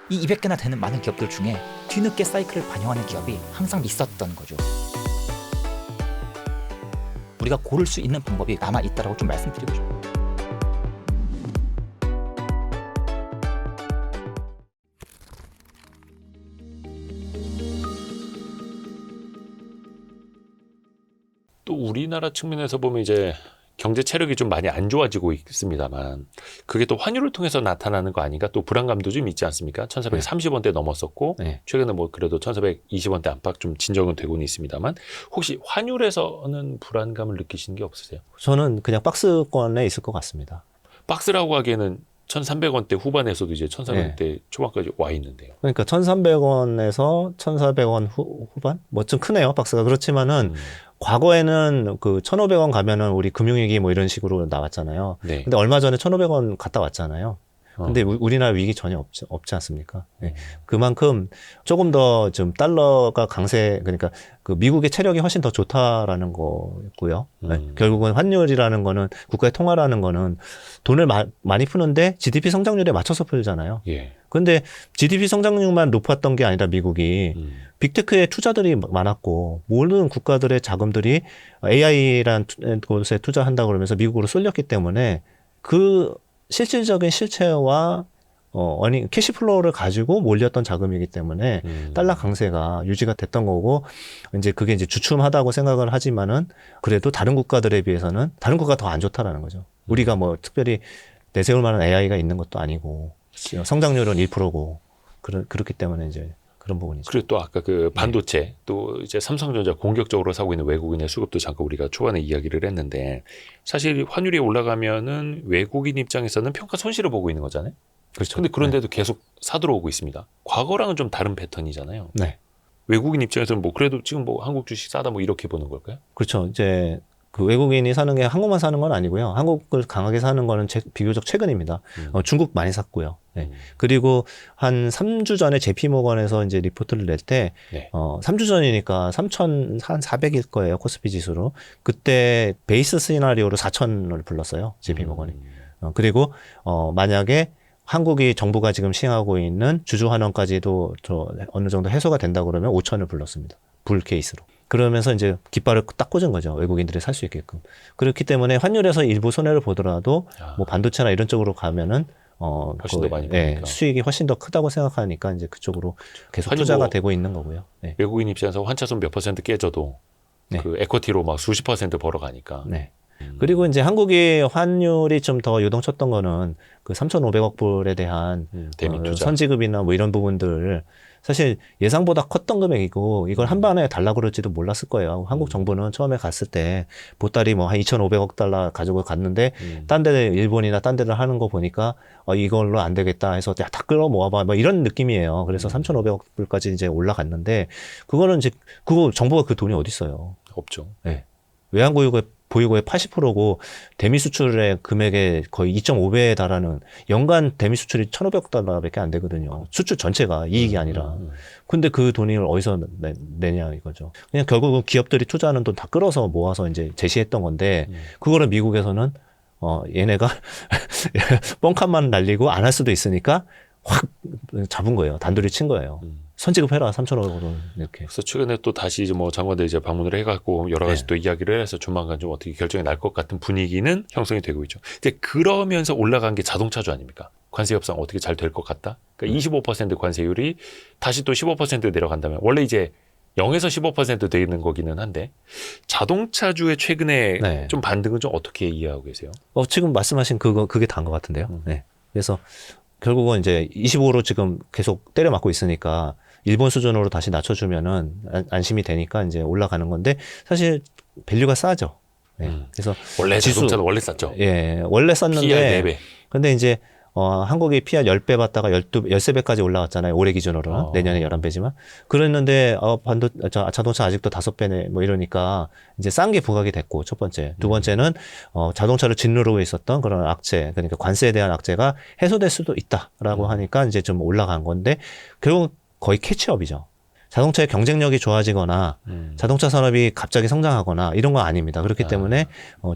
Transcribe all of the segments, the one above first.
이 200개나 되는 많은 기업들 중에 뒤늦게 사이클을 반영하는 기업이 항상 있었던 거죠. 우리가 고를 수 있는 방법이 남아있다고 좀 말씀드리고 싶어요. 또 우리나라 측면에서 보면 이제 경제 체력이 좀 많이 안 좋아지고 있습니다만 그게 또 환율을 통해서 나타나는 거 아닌가 또 불안감도 좀 있지 않습니까? 1430원대 넘었었고 네. 최근에 뭐 그래도 1420원대 안팎 좀 진정은 되고는 있습니다만 혹시 환율에서는 불안감을 느끼시는 게 없으세요? 저는 그냥 박스권에 있을 것 같습니다. 박스라고 하기에는 1300원대 후반에서도 이제 1400원대 초반까지 와 있는데요. 그러니까 1300원에서 1400원 후반? 뭐 좀 크네요, 박스가. 그렇지만은 과거에는 그 1500원 가면은 우리 금융위기 뭐 이런 식으로 나왔잖아요. 네. 근데 얼마 전에 1500원 갔다 왔잖아요. 근데 우리나라 위기 전혀 없지 않습니까? 네. 그만큼 조금 더 좀 달러가 강세, 그러니까 그 미국의 체력이 훨씬 더 좋다라는 거고요. 네. 결국은 환율이라는 거는 국가의 통화라는 거는 돈을 많이 푸는데 GDP 성장률에 맞춰서 풀잖아요. 예. 근데 GDP 성장률만 높았던 게 아니라 미국이 빅테크에 투자들이 많았고 모든 국가들의 자금들이 AI라는 곳에 투자한다고 그러면서 미국으로 쏠렸기 때문에 그 실질적인 실체와 캐시플로우를 가지고 몰렸던 자금이기 때문에 달러 강세가 유지가 됐던 거고 이제 그게 이제 주춤하다고 생각을 하지만은 그래도 다른 국가들에 비해서는 다른 국가가 더 안 좋다라는 거죠. 우리가 뭐 특별히 내세울 만한 AI가 있는 것도 아니고 성장률은 1%고 그렇기 때문에 이제 그런 부분이죠. 그리고 또 아까 그 반도체 또 이제 삼성전자 공격적으로 사고 있는 외국인의 수급도 잠깐 우리가 초반에 이야기를 했는데 사실 환율이 올라가면은 외국인 입장에서는 평가 손실을 보고 있는 거잖아요. 그렇죠. 근데 그런데도 계속 사들어오고 있습니다. 과거랑은 좀 다른 패턴이잖아요. 네. 외국인 입장에서는 뭐 그래도 지금 뭐 한국 주식 싸다 뭐 이렇게 보는 걸까요? 그렇죠. 이제 그 외국인이 사는 게 한국만 사는 건 아니고요. 한국을 강하게 사는 거는 비교적 최근입니다. 중국 많이 샀고요. 네. 그리고 한 3주 전에 JP모건에서 이제 리포트를 낼 때, 3주 전이니까 3,400일 거예요. 코스피 지수로. 그때 베이스 시나리오로 4,000을 불렀어요. JP모건이. 그리고, 만약에 한국이 정부가 지금 시행하고 있는 주주환원까지도 어느 정도 해소가 된다 그러면 5,000을 불렀습니다. 불 케이스로. 그러면서 이제 깃발을 딱 꽂은 거죠. 외국인들이 살 수 있게끔. 그렇기 때문에 환율에서 일부 손해를 보더라도 뭐 반도체나 이런 쪽으로 가면은 훨씬 더 많이 보니까. 수익이 훨씬 더 크다고 생각하니까 이제 그쪽으로 계속 투자가 되고 있는 거고요. 네. 외국인 입장에서 환차손 몇 퍼센트 깨져도 그 에쿼티로 막 수십 퍼센트 벌어가니까. 네. 그리고 이제 한국이 환율이 좀 더 요동쳤던 거는 그 3,500억 불에 대한 대미 투자. 선지급이나 뭐 이런 부분들 사실 예상보다 컸던 금액이고 이걸 한 번에 달라고 그럴지도 몰랐을 거예요. 한국 정부는 처음에 갔을 때 보따리 뭐 한 2,500억 달러 가지고 갔는데 딴 데 일본이나 딴 데를 하는 거 보니까 이걸로 안 되겠다 해서 야, 다 끌어 모아봐 뭐 이런 느낌이에요. 그래서 3,500억 불까지 이제 올라갔는데 그거는 이제 그거 정부가 그 돈이 어디 있어요? 없죠. 네. 외환보유고의 80%고 대미 수출의 금액의 거의 2.5배에 달하는 연간 대미 수출이 1,500억 달러밖에 안 되거든요. 수출 전체가 이익이 아니라. 근데 그 돈을 어디서 내냐 이거죠. 그냥 결국은 기업들이 투자하는 돈 다 끌어서 모아서 이제 제시했던 건데 그거를 미국에서는 얘네가 뻥칸만 날리고 안 할 수도 있으니까 확 잡은 거예요. 단도리 친 거예요. 선지급해라 3,500원 이렇게. 그래서 최근에 또 다시 이제 뭐 장관들 이제 방문을 해갖고 여러 가지 또 이야기를 해서 조만간 좀 어떻게 결정이 날 것 같은 분위기는 형성이 되고 있죠. 근데 그러면서 올라간 게 자동차주 아닙니까? 관세 협상 어떻게 잘 될 것 같다? 그러니까 25% 관세율이 다시 또 15% 내려간다면 원래 이제 0에서 15% 되는 거기는 한데 자동차주의 최근에 좀 반등은 좀 어떻게 이해하고 계세요? 지금 말씀하신 그게 다인 것 같은데요. 네. 그래서 결국은 이제 25로 지금 계속 때려 맞고 있으니까 일본 수준으로 다시 낮춰주면은 안심이 되니까 이제 올라가는 건데 사실 밸류가 싸죠. 네. 그래서 원래 자동차는 원래 쌌죠. 예, 원래 쌌는데. PR 4배. 근데 이제 한국이 PR 10배 받다가 13배까지 올라왔잖아요. 올해 기준으로는. 내년에 11배지만. 그랬는데, 자동차 아직도 5배네, 뭐 이러니까, 이제 싼 게 부각이 됐고, 첫 번째. 두 번째는, 자동차를 짓누르고 있었던 그런 악재, 그러니까 관세에 대한 악재가 해소될 수도 있다라고 하니까 이제 좀 올라간 건데, 결국 거의 캐치업이죠. 자동차의 경쟁력이 좋아지거나, 자동차 산업이 갑자기 성장하거나, 이런 건 아닙니다. 그렇기 때문에,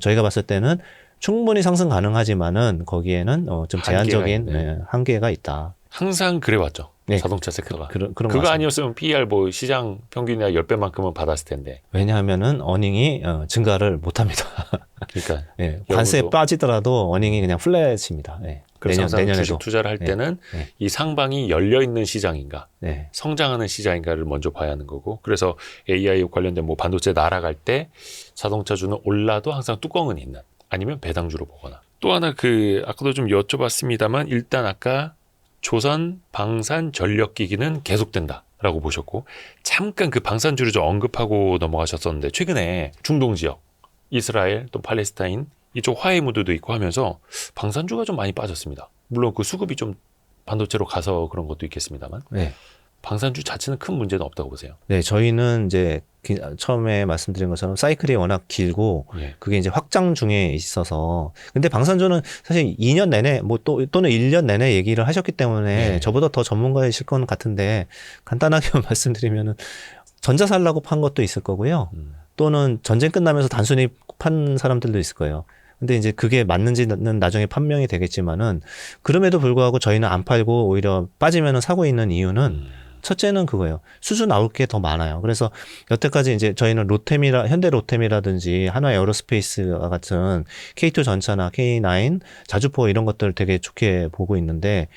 저희가 봤을 때는, 충분히 상승 가능하지만은 거기에는 좀 제한적인 한계가 있다. 항상 그래왔죠. 네. 자동차 섹터가. 그런 그거 말씀. 아니었으면 PER 뭐 시장 평균이나 10배만큼은 받았을 텐데. 왜냐하면은 어닝이 증가를 못합니다. 그러니까 예, 관세에 역으로. 빠지더라도 어닝이 그냥 플랫입니다. 예, 그래서 항상 내년에도. 주식 투자를 할 네. 때는 네. 이 상방이 열려 있는 시장인가, 네. 성장하는 시장인가를 먼저 봐야 하는 거고. 그래서 AI 관련된 뭐 반도체 날아갈 때 자동차주는 올라도 항상 뚜껑은 있는, 아니면 배당주로 보거나. 또 하나 아까도 좀 여쭤봤습니다만 일단 아까 조선 방산 전력기기는 계속된다라고 보셨고, 잠깐 그 방산주를 좀 언급하고 넘어가셨었는데, 최근에 중동 지역, 이스라엘 또 팔레스타인 이쪽 화해 무드도 있고 하면서 방산주가 좀 많이 빠졌습니다. 물론 그 수급이 좀 반도체로 가서 그런 것도 있겠습니다만, 네. 방산주 자체는 큰 문제는 없다고 보세요. 네, 저희는 이제 처음에 말씀드린 것처럼 사이클이 워낙 길고 예. 그게 이제 확장 중에 있어서, 근데 방산주는 사실 2년 내내 뭐 또는 1년 내내 얘기를 하셨기 때문에 네. 저보다 더 전문가이실 건 같은데, 간단하게 말씀드리면은 전자 살라고 판 것도 있을 거고요. 또는 전쟁 끝나면서 단순히 판 사람들도 있을 거예요. 근데 이제 그게 맞는지는 나중에 판명이 되겠지만은, 그럼에도 불구하고 저희는 안 팔고 오히려 빠지면은 사고 있는 이유는 첫째는 그거예요. 수주 나올 게 더 많아요. 그래서 여태까지 이제 저희는 현대 로템이라든지 한화 에어로스페이스와 같은 K2 전차나 K9, 자주포 이런 것들 되게 좋게 보고 있는데,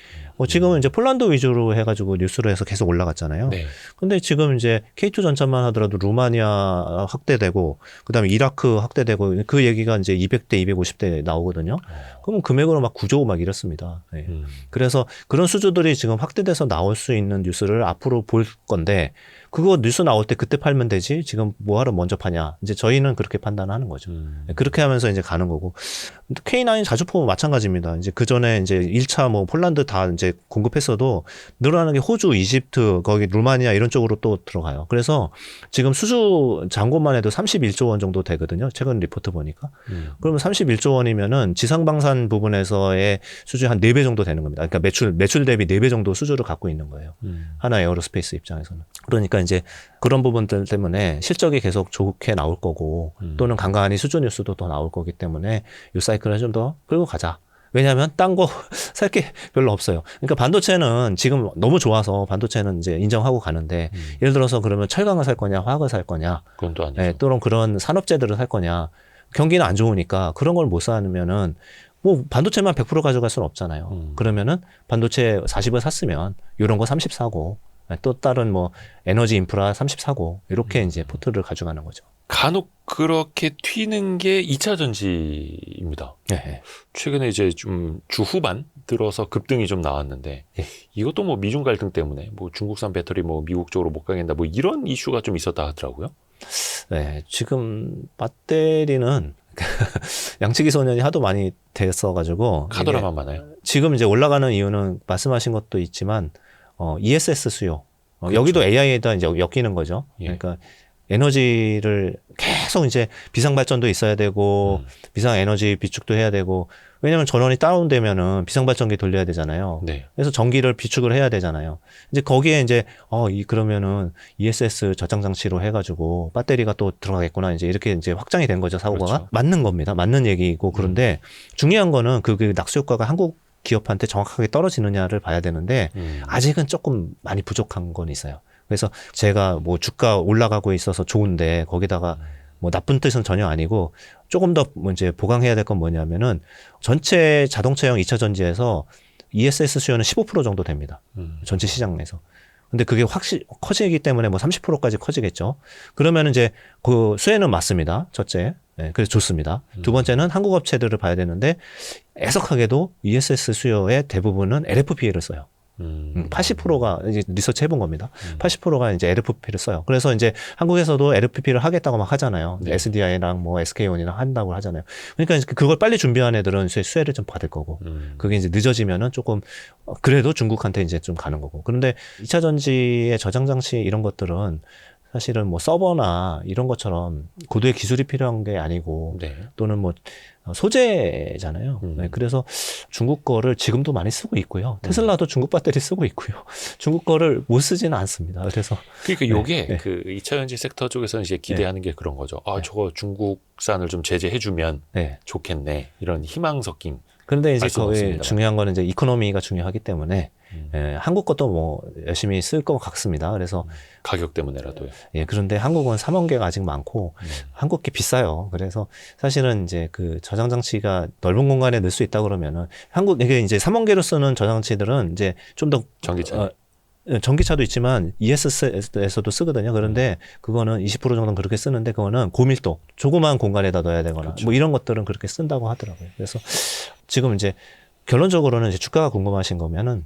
지금은 이제 폴란드 위주로 해가지고 뉴스로 해서 계속 올라갔잖아요. 네. 근데 지금 이제 K2 전차만 하더라도 루마니아 확대되고, 그다음에 이라크 확대되고, 그 얘기가 이제 200대, 250대 나오거든요. 그러면 금액으로 막 9조 막 이렇습니다. 네. 그래서 그런 수주들이 지금 확대돼서 나올 수 있는 뉴스를 앞으로 볼 건데, 그거 뉴스 나올 때 그때 팔면 되지 지금 뭐하러 먼저 파냐, 이제 저희는 그렇게 판단하는 거죠. 그렇게 하면서 이제 가는 거고, K9 자주포 마찬가지입니다. 이제 그 전에 이제 1차 뭐 폴란드 다 이제 공급했어도 늘어나는 게 호주, 이집트, 거기 루마니아 이런 쪽으로 또 들어가요. 그래서 지금 수주 잔고만 해도 31조 원 정도 되거든요. 최근 리포트 보니까. 그러면 31조 원이면은 지상방산 부분에서의 수주 한 4배 정도 되는 겁니다. 그러니까 매출 대비 4배 정도 수주를 갖고 있는 거예요. 하나 에어로스페이스 입장에서는. 그러니까 이제 그런 부분들 때문에 실적이 계속 좋게 나올 거고, 또는 간간히 수주 뉴스도 더 나올 거기 때문에 이 사이클을 좀 더 끌고 가자. 왜냐하면 딴 거 살 게 별로 없어요. 그러니까 반도체는 지금 너무 좋아서 반도체는 이제 인정하고 가는데, 예를 들어서 그러면 철강을 살 거냐, 화학을 살 거냐, 그건 또 아니죠. 네, 또는 그런 산업재들을 살 거냐, 경기는 안 좋으니까 그런 걸 못 사면은 뭐 반도체만 100% 가져갈 수는 없잖아요. 그러면은 반도체 40을 샀으면 이런 거 30 사고, 또 다른 뭐 에너지 인프라 30 사고, 이렇게 이제 포트를 가져가는 거죠. 간혹 그렇게 튀는 게 2차 전지입니다. 네. 최근에 이제 좀 주 후반 들어서 급등이 좀 나왔는데, 예. 이것도 뭐 미중 갈등 때문에 뭐 중국산 배터리 뭐 미국 쪽으로 못 가겠다 뭐 이런 이슈가 좀 있었다 하더라고요. 네, 지금 배터리는 양치기 소년이 하도 많이 됐어가지고 카더라만 많아요. 지금 이제 올라가는 이유는 말씀하신 것도 있지만 ESS 수요. 그렇죠. 여기도 AI에다 이제 엮이는 거죠. 예. 그러니까 에너지를 계속 이제 비상 발전도 있어야 되고, 비상 에너지 비축도 해야 되고, 왜냐면 전원이 다운되면은 비상 발전기 돌려야 되잖아요. 네. 그래서 전기를 비축을 해야 되잖아요. 이제 거기에 이제 그러면은 ESS 저장 장치로 해가지고 배터리가 또 들어가겠구나, 이제 이렇게 이제 확장이 된 거죠, 사고가. 그렇죠. 맞는 겁니다. 맞는 얘기고. 그런데 중요한 거는 그 낙수 효과가 한국 기업한테 정확하게 떨어지느냐를 봐야 되는데, 아직은 조금 많이 부족한 건 있어요. 그래서 제가 뭐 주가 올라가고 있어서 좋은데, 거기다가 뭐 나쁜 뜻은 전혀 아니고, 조금 더 이제 보강해야 될 건 뭐냐면은, 전체 자동차용 2차 전지에서 ESS 수요는 15% 정도 됩니다. 전체 시장에서. 근데 그게 확실히 커지기 때문에 뭐 30%까지 커지겠죠. 그러면 이제 그 수혜는 맞습니다. 첫째. 네, 그래서 좋습니다. 두 번째는 한국 업체들을 봐야 되는데, 애석하게도 ESS 수요의 대부분은 LFP를 써요. 80%가 이제 리서치 해본 겁니다. 80%가 이제 LFP를 써요. 그래서 이제 한국에서도 LFP를 하겠다고 막 하잖아요. 네. SDI랑 뭐 SK온이랑 한다고 하잖아요. 그러니까 그걸 빨리 준비한 애들은 수혜를 좀 받을 거고, 그게 이제 늦어지면은 조금 그래도 중국한테 이제 좀 가는 거고. 그런데 2차 전지의 저장 장치 이런 것들은 사실은 뭐 서버나 이런 것처럼 고도의 기술이 필요한 게 아니고, 네. 또는 뭐 소재잖아요. 네, 그래서 중국 거를 지금도 많이 쓰고 있고요. 테슬라도 중국 배터리 쓰고 있고요. 중국 거를 못 쓰지는 않습니다. 그래서 그러니까 요게 네. 그 2차 전지 섹터 쪽에서는 이제 기대하는 게 그런 거죠. 아, 네. 저거 중국산을 좀 제재해주면 네. 좋겠네. 이런 희망 섞인 그런데 이제 알 수는 거기 없습니다만. 중요한 거는 이제 이코노미가 중요하기 때문에 한국 것도 뭐 열심히 쓸 것 같습니다. 그래서 가격 때문에라도요. 예, 그런데 한국은 3원 개가 아직 많고 한국 게 비싸요. 그래서 사실은 이제 그 저장 장치가 넓은 공간에 넣을 수 있다 그러면은 한국 이게 이제 3원 개로 쓰는 저장치들은 이제 좀 더 전기차. 전기차도 있지만 ESS에서도 쓰거든요. 그런데 그거는 20% 정도는 그렇게 쓰는데 그거는 고밀도, 조그마한 공간에다 넣어야 되거나 그렇죠. 뭐 이런 것들은 그렇게 쓴다고 하더라고요. 그래서 지금 이제 결론적으로는 이제 주가가 궁금하신 거면은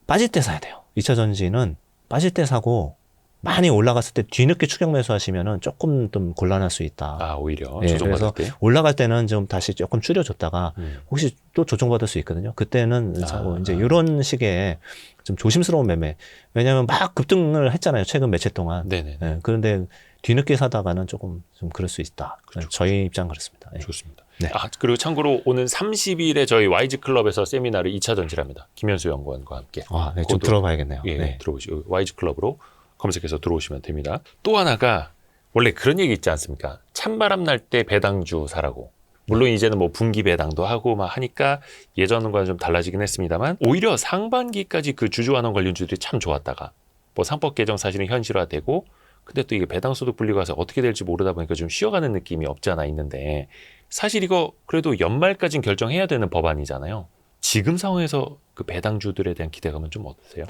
빠질 때 사야 돼요. 2차 전지는 빠질 때 사고 많이 올라갔을 때 뒤늦게 추격 매수하시면은 조금 좀 곤란할 수 있다. 아, 오히려 예, 조정받을 그래서 때. 올라갈 때는 좀 다시 조금 줄여줬다가 혹시 또 조정받을 수 있거든요. 그때는 사고 이제 이런 식의 좀 조심스러운 매매. 왜냐하면 막 급등을 했잖아요. 최근 며칠 동안. 네네. 예, 그런데 뒤늦게 사다가는 조금 좀 그럴 수 있다. 그렇죠. 저희 입장 그렇습니다. 예. 좋습니다. 네. 아, 그리고 참고로 오는 30일에 저희 YG 클럽에서 세미나를 2차 전지랍니다. 김현수 연구원과 함께. 아, 네, 좀 그것도- 들어봐야겠네요. 예, 네. 들어보시고 YG 클럽으로 검색해서 들어오시면 됩니다. 또 하나가 원래 그런 얘기 있지 않습니까? 찬바람 날 때 배당주 사라고. 물론 이제는 뭐 분기 배당도 하고 막 하니까 예전과는 좀 달라지긴 했습니다만 오히려 상반기까지 그 주주환원 관련주들이 참 좋았다가 뭐 상법 개정 사실은 현실화되고 근데 또 이게 배당소득 분리가 와서 어떻게 될지 모르다 보니까 좀 쉬어가는 느낌이 없지 않아 있는데 사실 이거 그래도 연말까지는 결정해야 되는 법안이잖아요. 지금 상황에서 그 배당주들에 대한 기대감은 좀 어떠세요?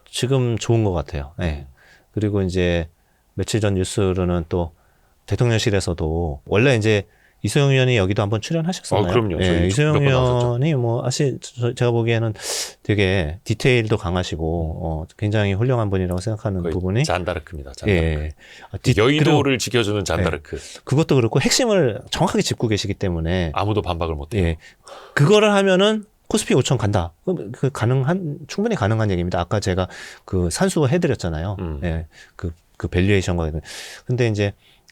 지금 좋은 것 같아요. 예. 그리고 이제 며칠 전 뉴스로는 또 대통령실에서도 원래 이제 이소영 의원이 여기도 한번 출연하셨었나요? 그럼요. 저희 예, 이소영 몇번 나왔었죠. 의원이 뭐 사실 제가 보기에는 되게 디테일도 강하시고 굉장히 훌륭한 분이라고 생각하는 거의 부분이 잔다르크입니다. 잔다르크. 예. 여의도를 지켜주는 잔다르크. 그것도 그렇고 핵심을 정확하게 짚고 계시기 때문에 아무도 반박을 못해요. 예. 그거를 하면은 코스피 5천 간다. 그럼 그 충분히 가능한 얘기입니다. 아까 제가 그 산수 해드렸잖아요. 예. 그 밸류에이션과. 근데 이제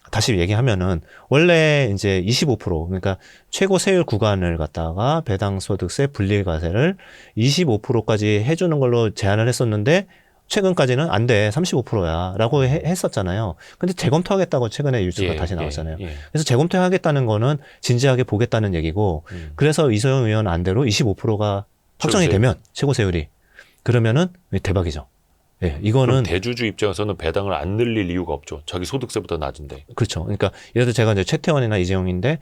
다시 얘기하면은 원래 이제 25% 그러니까 최고 세율 구간을 갖다가 배당소득세 분리과세를 25%까지 해주는 걸로 제안을 했었는데 최근까지는 안 돼. 35%야. 라고 했었잖아요. 근데 재검토하겠다고 최근에 뉴스가 다시 나왔잖아요. 그래서 재검토하겠다는 거는 진지하게 보겠다는 얘기고 그래서 이소영 의원 안대로 25%가 확정이 되면 최고 세율이 그러면은 대박이죠. 예, 이거는 대주주 입장에서는 배당을 안 늘릴 이유가 없죠. 자기 소득세보다 낮은데. 그렇죠. 그러니까 예를 들어 제가 이제 최태원이나 이재용인데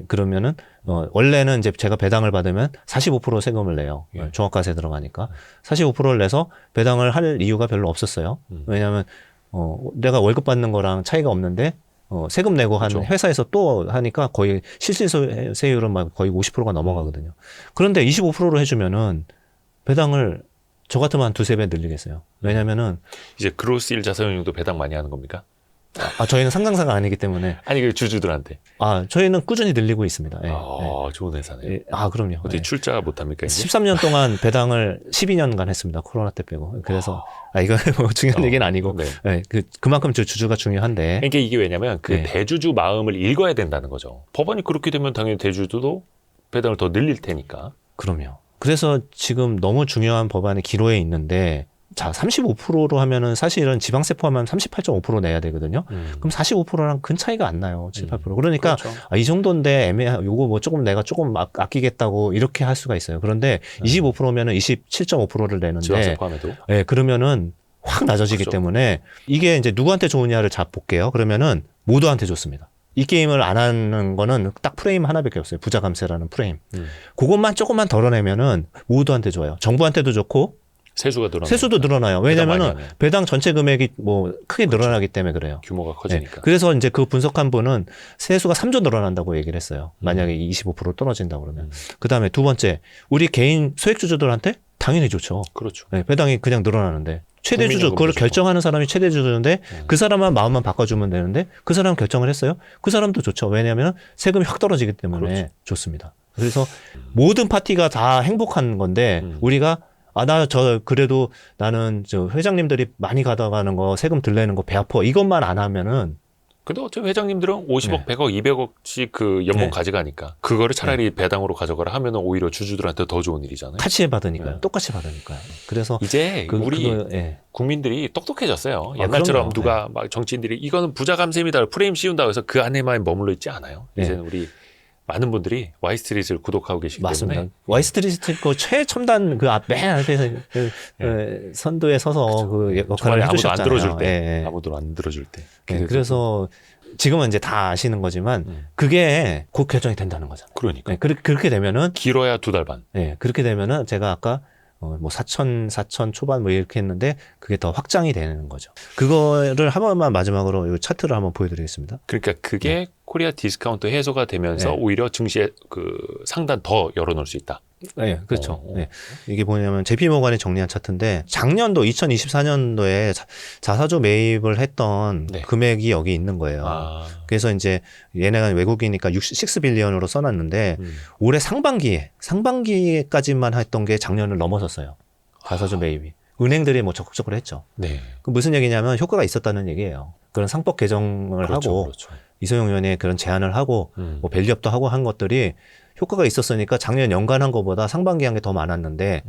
그러면은 원래는 이제 제가 배당을 받으면 45% 세금을 내요. 예. 종합과세 들어가니까 45%를 내서 배당을 할 이유가 별로 없었어요. 왜냐하면 내가 월급 받는 거랑 차이가 없는데 세금 내고 한 그렇죠. 회사에서 또 하니까 거의 실질세율은 막 거의 50%가 넘어가거든요. 그런데 25%로 해주면은 배당을 저 같으면 한 두세 배 늘리겠어요. 왜냐면은 이제 그로스 1 자산운용도 배당 많이 하는 겁니까? 저희는 상장사가 아니기 때문에 아니 그 주주들한테. 저희는 꾸준히 늘리고 있습니다. 예, 좋은 회사네요. 예. 그럼요. 어떻게 예. 출자 못합니까 이제? 13년 동안 배당을 12년간 했습니다. 코로나 때 빼고. 그래서 이건 뭐 중요한 얘기는 아니고 네. 예, 그만큼 주주가 중요한데 그러니까 이게 왜냐면 그 네. 대주주 마음을 읽어야 된다는 거죠. 법안이 그렇게 되면 당연히 대주주도 배당을 더 늘릴 테니까. 그럼요. 그래서 지금 너무 중요한 법안이 기로에 있는데 자 35%로 하면은 사실은 지방세 포함하면 38.5% 내야 되거든요. 그럼 45%랑 근 차이가 안 나요. 7, 8%. 그러니까 그렇죠. 이 정도인데 요거 뭐 조금 내가 조금 아끼겠다고 이렇게 할 수가 있어요. 그런데 25%면은 27.5%를 지방세 내는데 포함해도. 예, 그러면은 확 낮아지기 그렇죠. 때문에 이게 이제 누구한테 좋으냐를 볼게요. 그러면은 모두한테 좋습니다. 이 게임을 안 하는 거는 딱 프레임 하나밖에 없어요. 부자 감세라는 프레임. 그것만 조금만 덜어내면은 모두한테 좋아요. 정부한테도 좋고 세수가 늘어나. 세수도 늘어나요. 배당 많이 왜냐면은 하네. 배당 전체 금액이 뭐 크게 늘어나기 때문에 그래요. 규모가 네. 커지니까. 그래서 이제 그 분석한 분은 세수가 3조 늘어난다고 얘기를 했어요. 만약에 25% 떨어진다 그러면. 그다음에 두 번째, 우리 개인 소액주주들한테 당연히 좋죠. 그렇죠. 네, 배당이 그냥 늘어나는데 최대 주주 국민연금도 그걸 좋고. 결정하는 사람이 최대 주주인데 그 사람만 마음만 바꿔주면 되는데 그 사람 결정을 했어요. 그 사람도 좋죠. 왜냐하면 세금이 확 떨어지기 때문에 그렇죠. 좋습니다. 그래서 모든 파티가 다 행복한 건데 우리가 그래도 나는 저 회장님들이 많이 가져가는 거 세금 덜 내는 거 배 아파 이것만 안 하면은 근데 어차피 회장님들은 50억, 네. 100억, 200억씩 그 연봉 네. 가져가니까 그거를 차라리 배당으로 가져가라 하면은 오히려 주주들한테 더 좋은 일이잖아요. 같이 받으니까요. 네. 똑같이 받으니까요. 그래서 이제 우리 예. 국민들이 똑똑해졌어요. 옛날처럼 그럼요. 누가 막 정치인들이 이거는 부자 감세입니다. 프레임 씌운다고 해서 그 안에만 머물러 있지 않아요. 네. 이제는 우리 많은 분들이 와이스트릿을 구독하고 계시기 맞습니다. 때문에 와이스트리트 그 최첨단 그 맨 앞에서 선두에 서서 그 역할을 정말 아무도 해주셨잖아요. 안 들어줄 때, 예, 예. 아무도 안 들어줄 때. 그래서 지금은 이제 다 아시는 거지만 그게 곧 결정이 된다는 거잖아요. 그러니까 네, 그렇게 되면은 길어야 2달 반. 그렇게 되면은 제가 아까 뭐 4천 초반 뭐 이렇게 했는데 그게 더 확장이 되는 거죠. 그거를 한 번만 마지막으로 이 차트를 한번 보여드리겠습니다. 그러니까 그게 코리아 디스카운트 해소가 되면서 네. 오히려 증시에 그 상단 더 열어놓을 수 있다. 네, 그렇죠. 네. 이게 뭐냐면 JP모건이 정리한 차트인데 작년도 2024년도에 자사주 매입을 했던 네. 금액이 여기 있는 거예요. 그래서 이제 얘네가 외국이니까 6빌리언으로 써놨는데 올해 상반기까지만 했던 게 작년을 넘어섰어요. 자사주 매입이. 은행들이 뭐 적극적으로 했죠. 네. 그 무슨 얘기냐면 효과가 있었다는 얘기예요. 그런 상법 개정을 그렇죠, 하고 그렇죠. 이소영 의원의 그런 제안을 하고 뭐 밸류업도 하고 한 것들이 효과가 있었으니까 작년 연간 한 것보다 상반기 한 게 더 많았는데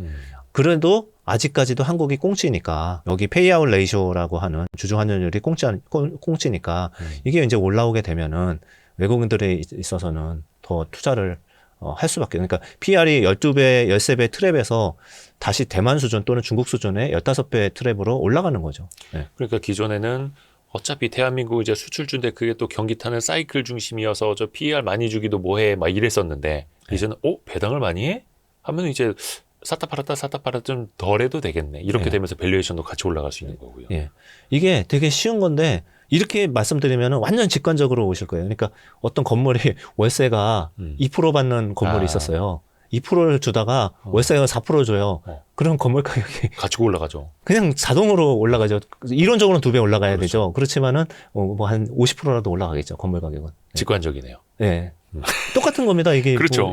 그래도 아직까지도 한국이 꽁치니까 여기 페이아웃 레이쇼라고 하는 주주 환원율이 꽁치니까 이게 이제 올라오게 되면은 외국인들에 있어서는 더 투자를 할 수밖에. 그러니까 PR이 12배, 13배 트랩에서 다시 대만 수준 또는 중국 수준의 15배 트랩으로 올라가는 거죠. 네. 그러니까 기존에는 어차피 대한민국 이제 수출주인데 그게 또 경기 타는 사이클 중심이어서 저 PER 많이 주기도 뭐해 막 이랬었는데 이제는 배당을 많이 해? 하면 이제 샀다 팔았다 좀 덜 해도 되겠네. 이렇게 되면서 밸류에이션도 같이 올라갈 수 있는 거고요. 예. 이게 되게 쉬운 건데 이렇게 말씀드리면 완전 직관적으로 오실 거예요. 그러니까 어떤 건물이 월세가 2% 받는 건물이 있었어요. 2%를 주다가 월세가 4% 줘요. 그럼 건물 가격이 같이 올라가죠. 그냥 자동으로 올라가죠. 이론적으로는 2배 올라가야 되죠. 그렇지만은 뭐 한 50%라도 올라가겠죠. 건물 가격은. 직관적이네요. 예. 똑같은 겁니다. 이게 그렇죠. 뭐,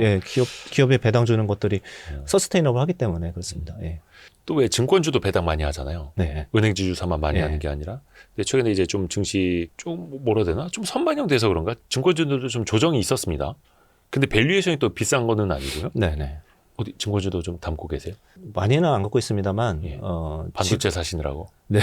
기업에 배당 주는 것들이 서스테이너블 하기 때문에 그렇습니다. 예. 또 왜 증권주도 배당 많이 하잖아요. 네. 은행 지주사만 많이 하는 게 아니라. 근데 최근에 이제 좀 증시 좀 뭐라 해야 되나? 좀 선반영돼서 그런가? 증권주들도 좀 조정이 있었습니다. 근데 밸류에이션이 또 비싼 거는 아니고요. 네네. 어디 증권주도 좀 담고 계세요? 많이는 안 갖고 있습니다만, 반도체 사시느라고. 네.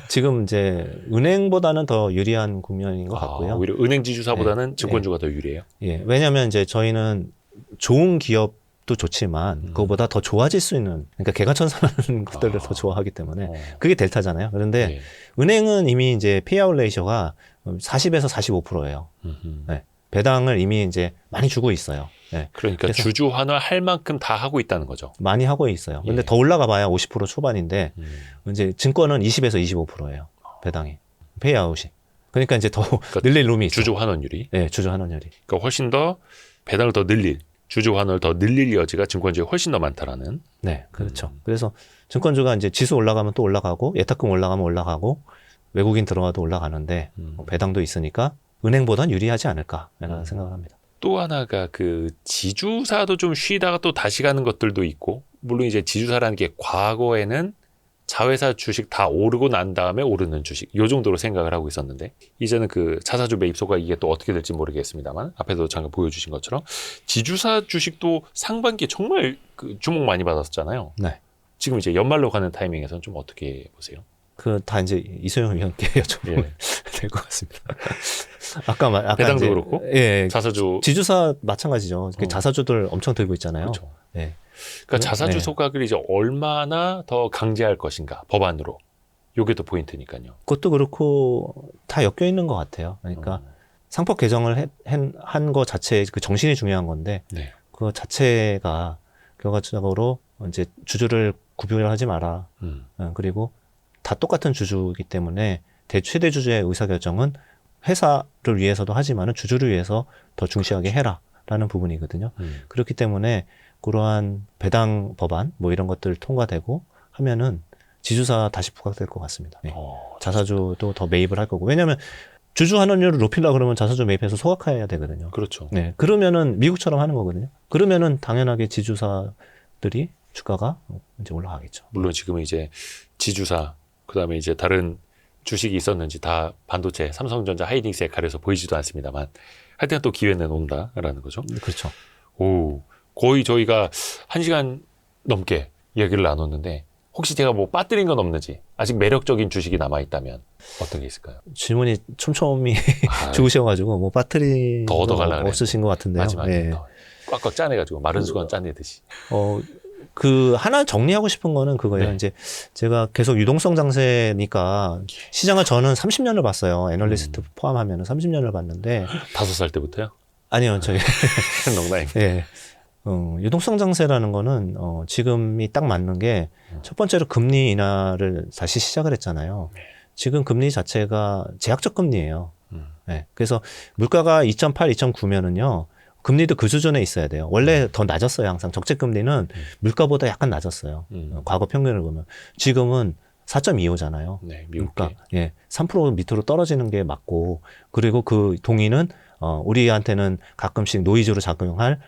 지금 이제 은행보다는 더 유리한 국면인 것 같고요. 오히려 은행 지주사보다는 증권주가 더 유리해요. 예. 왜냐하면 이제 저희는 좋은 기업도 좋지만 그거보다 더 좋아질 수 있는, 그러니까 개가천선하는 것들을 더 좋아하기 때문에 그게 델타잖아요. 그런데 은행은 이미 이제 페이아웃 레이쇼가 40에서 45%예요. 네. 배당을 이미 이제 많이 주고 있어요. 네. 그러니까 주주 환원할 만큼 다 하고 있다는 거죠. 많이 하고 있어요. 근데 더 올라가 봐야 50% 초반인데 이제 증권은 20에서 25%예요. 배당이. 페이아웃이. 그러니까 이제 더 늘릴 룸이 있죠. 주주 환원율이. 네, 주주 환원율이. 그러니까 훨씬 더 배당을 더 늘릴, 주주 환원을 더 늘릴 여지가 증권주에 훨씬 더 많다라는. 네, 그렇죠. 그래서 증권주가 이제 지수 올라가면 또 올라가고 예탁금 올라가면 올라가고 외국인 들어와도 올라가는데 배당도 있으니까 은행보단 유리하지 않을까라는 생각을 합니다. 또 하나가 그 지주사도 좀 쉬다가 또 다시 가는 것들도 있고, 물론 이제 지주사라는 게 과거에는 자회사 주식 다 오르고 난 다음에 오르는 주식, 요 정도로 생각을 하고 있었는데, 이제는 그 자사주 매입소가 이게 또 어떻게 될지 모르겠습니다만, 앞에도 잠깐 보여주신 것처럼 지주사 주식도 상반기에 정말 그 주목 많이 받았잖아요. 네. 지금 이제 연말로 가는 타이밍에서는 좀 어떻게 보세요? 다 이제 이소영 위원께 여쭤보면 될 것 같습니다. 아까 배당도 이제, 그렇고, 자사주 지주사 마찬가지죠. 자사주들 엄청 들고 있잖아요. 그렇죠. 그러니까 자사주 소각을 이제 얼마나 더 강제할 것인가 법안으로. 요게 또 포인트니까요. 그것도 그렇고 다 엮여 있는 것 같아요. 그러니까 상법 개정을 한 거 자체의 그 정신이 중요한 건데 그 자체가 결과적으로 이제 주주를 구별하지 마라. 그리고 다 똑같은 주주이기 때문에 최대 주주의 의사결정은 회사를 위해서도 하지만은 주주를 위해서 더 중시하게 해라라는 부분이거든요. 그렇기 때문에 그러한 배당 법안 뭐 이런 것들 통과되고 하면은 지주사 다시 부각될 것 같습니다. 자사주도 더 매입을 할 거고. 왜냐하면 주주 환원율을 높이려고 그러면 자사주 매입해서 소각해야 되거든요. 그렇죠. 네. 그러면은 미국처럼 하는 거거든요. 그러면은 당연하게 지주사들이 주가가 이제 올라가겠죠. 물론 지금은 이제 지주사, 그 다음에 이제 다른 주식이 있었는지 다 반도체, 삼성전자, 하이닉스에 가려서 보이지도 않습니다만, 하여튼 또 기회는 온다라는 거죠. 그렇죠. 거의 저희가 1시간 넘게 이야기를 나눴는데, 혹시 제가 뭐 빠뜨린 건 없는지 아직 매력적인 주식이 남아있다면 어떤 게 있을까요? 질문이 촘촘히 아, 좋으셔가지고 뭐 빠뜨린 더 건 얻어가려고 없으신 것 같은데요. 마지막에 예. 더 꽉꽉 짜내가지고 마른 수건 짜내듯이. 그 하나 정리하고 싶은 거는 그거예요. 네. 이제 제가 계속 유동성 장세니까 시장을 저는 30년을 봤어요. 애널리스트 포함하면 30년을 봤는데 5살 때부터요? 아니요, 저기 농담입니다. 예. 유동성 장세라는 거는 지금이 딱 맞는 게 첫 번째로 금리 인하를 다시 시작을 했잖아요. 지금 금리 자체가 제약적 금리예요. 네. 그래서 물가가 2.8, 2.9면은요. 금리도 그 수준에 있어야 돼요. 원래 더 낮았어요. 항상 적재 금리는 물가보다 약간 낮았어요. 과거 평균을 보면 지금은 4.25잖아요. 네, 미국. 그러니까 3% 밑으로 떨어지는 게 맞고 그리고 그 동의는 우리한테는 가끔씩 노이즈로 작용할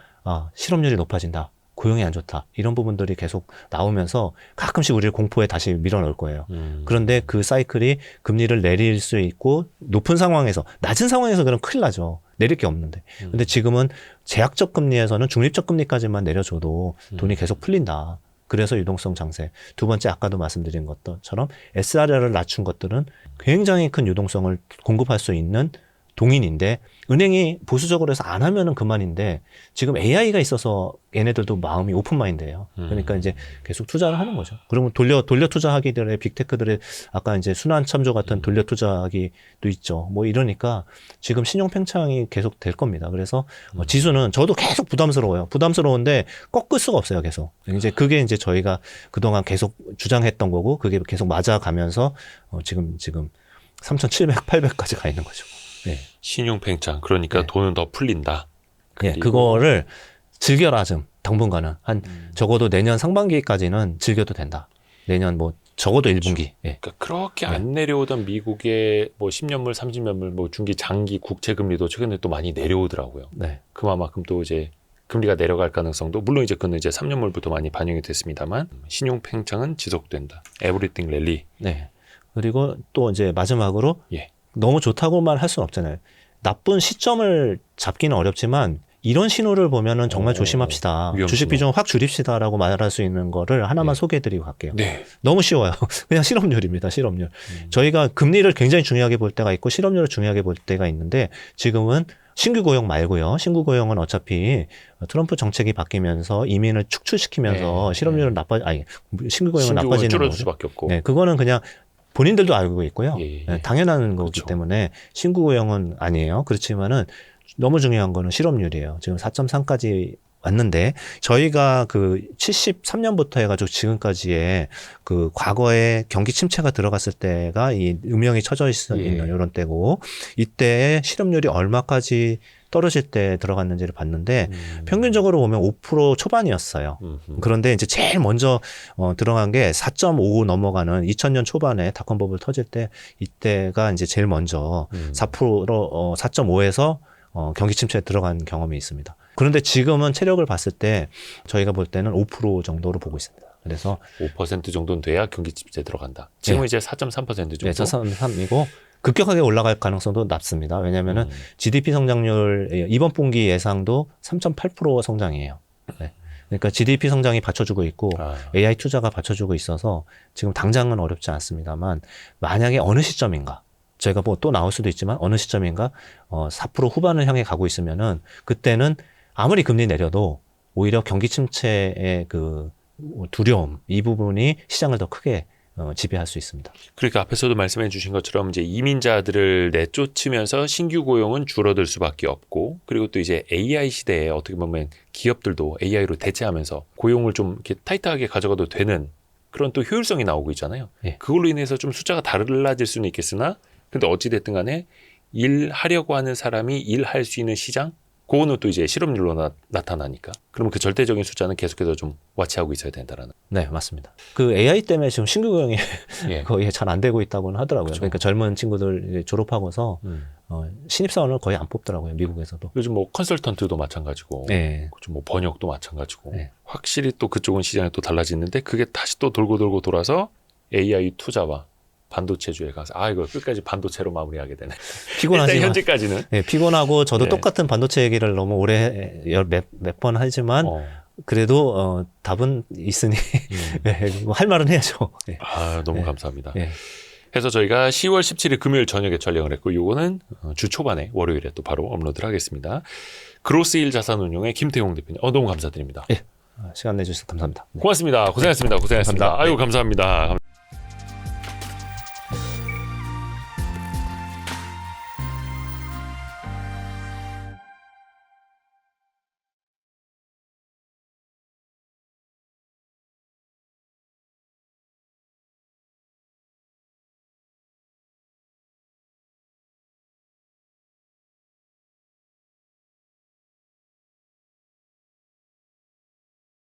실업률이 높아진다. 고용이 안 좋다. 이런 부분들이 계속 나오면서 가끔씩 우리를 공포에 다시 밀어넣을 거예요. 그런데 그 사이클이 금리를 내릴 수 있고 높은 상황에서 낮은 상황에서 그럼 큰일 나죠. 내릴 게 없는데. 근데 지금은 제약적 금리에서는 중립적 금리까지만 내려줘도 돈이 계속 풀린다. 그래서 유동성 장세. 두 번째 아까도 말씀드린 것처럼 SRR을 낮춘 것들은 굉장히 큰 유동성을 공급할 수 있는 동인인데 은행이 보수적으로 해서 안 하면은 그만인데 지금 AI가 있어서 얘네들도 마음이 오픈마인드예요. 그러니까 이제 계속 투자를 하는 거죠. 그러면 돌려 투자하기들의 빅테크들의 아까 이제 순환 참조 같은 돌려 투자하기도 있죠. 뭐 이러니까 지금 신용 팽창이 계속 될 겁니다. 그래서 지수는 저도 계속 부담스러워요. 부담스러운데 꺾을 수가 없어요. 계속. 이제 그게 이제 저희가 그동안 계속 주장했던 거고 그게 계속 맞아가면서 지금 3,700, 800까지 가 있는 거죠. 네. 신용 팽창. 그러니까 네. 돈은 더 풀린다. 예, 그거를 즐겨라 좀 당분간은 한 적어도 내년 상반기까지는 즐겨도 된다. 내년 뭐 적어도 1분기. 예. 그러니까 그렇게 안 내려오던 미국의 뭐 10년물, 30년물, 뭐 중기, 장기 국채 금리도 최근에 또 많이 내려오더라고요. 네. 그만큼 또 이제 금리가 내려갈 가능성도 물론 이제 그는 이제 3년물부터 많이 반영이 됐습니다만 신용 팽창은 지속된다. 에브리띵 랠리. 네. 그리고 또 이제 마지막으로 예. 너무 좋다고만 할 수는 없잖아요. 나쁜 시점을 잡기는 어렵지만 이런 신호를 보면은 정말 조심합시다. 위험 주식 신호. 비중을 확 줄입시다라고 말할 수 있는 거를 하나만 네. 소개해드리고 갈게요. 네. 너무 쉬워요. 그냥 실업률입니다. 실업률. 저희가 금리를 굉장히 중요하게 볼 때가 있고 실업률을 중요하게 볼 때가 있는데 지금은 신규 고용 말고요. 신규 고용은 어차피 트럼프 정책이 바뀌면서 이민을 축출시키면서 네. 실업률은 신규 고용은 나빠지는 줄어들 거죠. 수밖에 없고. 네, 그거는 그냥 본인들도 알고 있고요. 예. 네, 당연한 거기 그렇죠. 때문에 신규 고용은 아니에요. 그렇지만은 너무 중요한 거는 실업률이에요. 지금 4.3까지 왔는데 저희가 그 73년부터 해가지고 지금까지의 그 과거에 경기 침체가 들어갔을 때가 이 음영이 쳐져 있는 이런 때고 이때의 실업률이 얼마까지 떨어질 때 들어갔는지를 봤는데 평균적으로 보면 5% 초반이었어요. 그런데 이제 제일 먼저 들어간 게 4.5 넘어가는 2000년 초반에 닷컴 버블 터질 때 이때가 이제 제일 먼저 4%로 4.5에서 경기 침체에 들어간 경험이 있습니다. 그런데 지금은 체력을 봤을 때 저희가 볼 때는 5% 정도로 보고 있습니다. 그래서 5% 정도는 돼야 경기 침체에 들어간다. 지금은 이제 4.3% 정도. 네, 4.3이고 급격하게 올라갈 가능성도 낮습니다. 왜냐하면은 GDP 성장률 이번 분기 예상도 3.8% 성장이에요. 네. 그러니까 GDP 성장이 받쳐주고 있고 AI 투자가 받쳐주고 있어서 지금 당장은 어렵지 않습니다만 만약에 어느 시점인가 저희가 뭐 또 나올 수도 있지만 어느 시점인가 4% 후반을 향해 가고 있으면은 그때는 아무리 금리 내려도 오히려 경기 침체의 그 두려움 이 부분이 시장을 더 크게 지배할 수 있습니다. 그러니까 앞에서도 말씀해 주신 것처럼 이제 이민자들을 내쫓으면서 신규 고용은 줄어들 수밖에 없고 그리고 또 이제 AI 시대에 어떻게 보면 기업들도 AI로 대체하면서 고용을 좀 이렇게 타이트하게 가져가도 되는 그런 또 효율성이 나오고 있잖아요. 예. 그걸로 인해서 좀 숫자가 달라질 수는 있겠으나 근데 어찌됐든 간에 일하려고 하는 사람이 일할 수 있는 시장? 그거는 또 이제 실업률로 나타나니까. 그러면 그 절대적인 숫자는 계속해서 좀 와치하고 있어야 된다라는. 네, 맞습니다. 그 AI 때문에 지금 신규 고용이 예. 거의 잘 안 되고 있다고는 하더라고요. 그렇죠. 그러니까 젊은 친구들 졸업하고서 신입사원을 거의 안 뽑더라고요. 미국에서도. 요즘 뭐 컨설턴트도 마찬가지고, 네. 뭐 번역도 마찬가지고, 네. 확실히 또 그쪽은 시장이 또 달라지는데 그게 다시 또 돌고 돌아서 AI 투자와 반도체주에 가서 이거 끝까지 반도체로 마무리하게 되네. 피곤하지만 일단 현재까지는 네, 피곤하고 저도 네. 똑같은 반도체 얘기를 너무 오래 몇 번 하지만 그래도 답은 있으니 네, 뭐할 말은 해야죠. 네. 아, 너무 네. 감사합니다. 네. 해서 저희가 10월 17일 금요일 저녁에 촬영을 했고 요거는 주 초반에 월요일에 또 바로 업로드를 하겠습니다. 그로스1 자산운용의 김태용 대표님 너무 감사드립니다. 네. 시간 내주셔서 감사합니다. 네. 고맙습니다. 고생하셨습니다. 고생하셨습니다. 감사합니다. 아유 감사합니다.